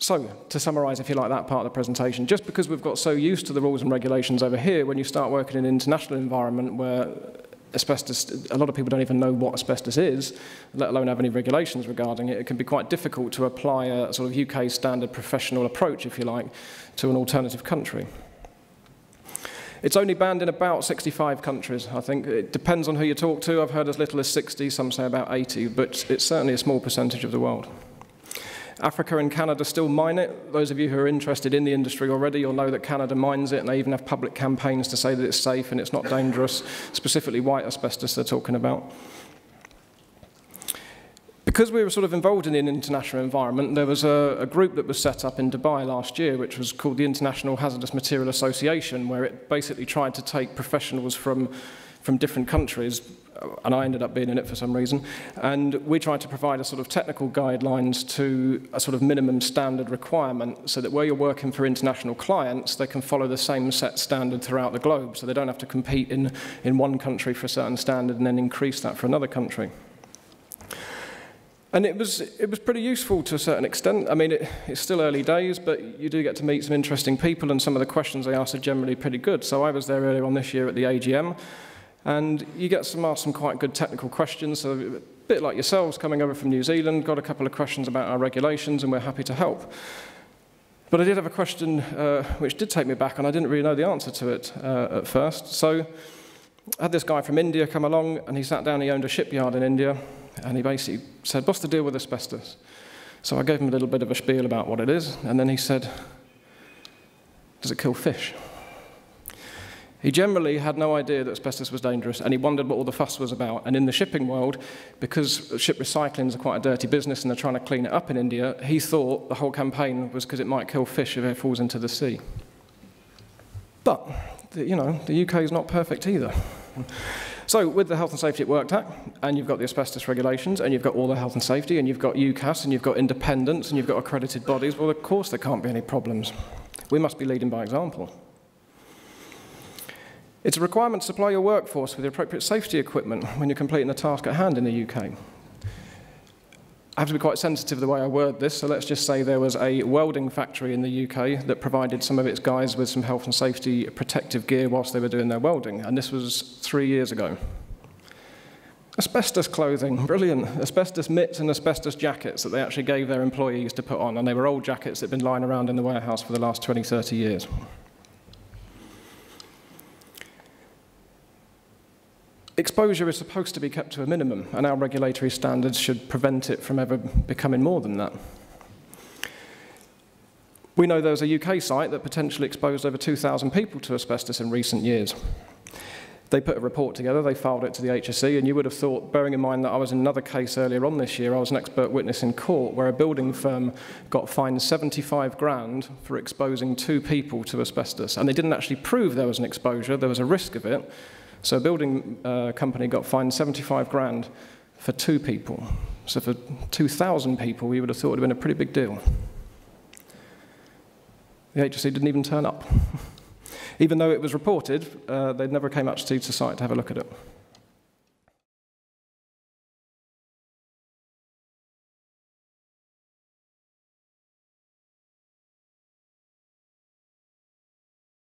So, to summarise, if you like, that part of the presentation, just because we've got so used to the rules and regulations over here, when you start working in an international environment where asbestos, a lot of people don't even know what asbestos is, let alone have any regulations regarding it, it can be quite difficult to apply a sort of UK standard professional approach, if you like, to an alternative country. It's only banned in about 65 countries, I think. It depends on who you talk to. I've heard as little as 60, some say about 80, but it's certainly a small percentage of the world. Africa and Canada still mine it. Those of you who are interested in the industry already, you'll know that Canada mines it, and they even have public campaigns to say that it's safe and it's not dangerous, specifically white asbestos they're talking about. Because we were sort of involved in an international environment, there was a group that was set up in Dubai last year, which was called the International Hazardous Material Association, where it basically tried to take professionals from different countries, and I ended up being in it for some reason, and we tried to provide a sort of technical guidelines to a sort of minimum standard requirement so that where you're working for international clients, they can follow the same set standard throughout the globe, so they don't have to compete in one country for a certain standard and then increase that for another country. And it was pretty useful to a certain extent. I mean, it's still early days, but you do get to meet some interesting people, and some of the questions they ask are generally pretty good. So I was there earlier on this year at the AGM, and you get asked some quite good technical questions. So a bit like yourselves coming over from New Zealand, got a couple of questions about our regulations, and we're happy to help. But I did have a question which did take me back, and I didn't really know the answer to it at first. So I had this guy from India come along, and he sat down, he owned a shipyard in India, and he basically said, "What's the deal with asbestos?" So I gave him a little bit of a spiel about what it is, and then he said, "Does it kill fish?" He generally had no idea that asbestos was dangerous, and he wondered what all the fuss was about. And in the shipping world, because ship recycling is quite a dirty business and they're trying to clean it up in India, he thought the whole campaign was because it might kill fish if it falls into the sea. But, you know, the UK is not perfect either. So with the Health and Safety at Work Act, and you've got the asbestos regulations, and you've got all the health and safety, and you've got UCAS, and you've got independents, and you've got accredited bodies, well, of course there can't be any problems. We must be leading by example. It's a requirement to supply your workforce with the appropriate safety equipment when you're completing the task at hand in the UK. I have to be quite sensitive the way I word this, so let's just say there was a welding factory in the UK that provided some of its guys with some health and safety protective gear whilst they were doing their welding, and this was 3 years ago. Asbestos clothing, brilliant. Asbestos mitts and asbestos jackets that they actually gave their employees to put on, and they were old jackets that had been lying around in the warehouse for the last 20, 30 years. Exposure is supposed to be kept to a minimum, and our regulatory standards should prevent it from ever becoming more than that. We know there was a UK site that potentially exposed over 2,000 people to asbestos in recent years. They put a report together, they filed it to the HSE, and you would have thought, bearing in mind that I was in another case earlier on this year, I was an expert witness in court where a building firm got fined 75 grand for exposing 2 people to asbestos, and they didn't actually prove there was an exposure, there was a risk of it. So a building company got fined 75 grand for 2 people. So for 2,000 people, we would have thought it would have been a pretty big deal. The HSE didn't even turn up. Even though it was reported, they never came up to site to have a look at it.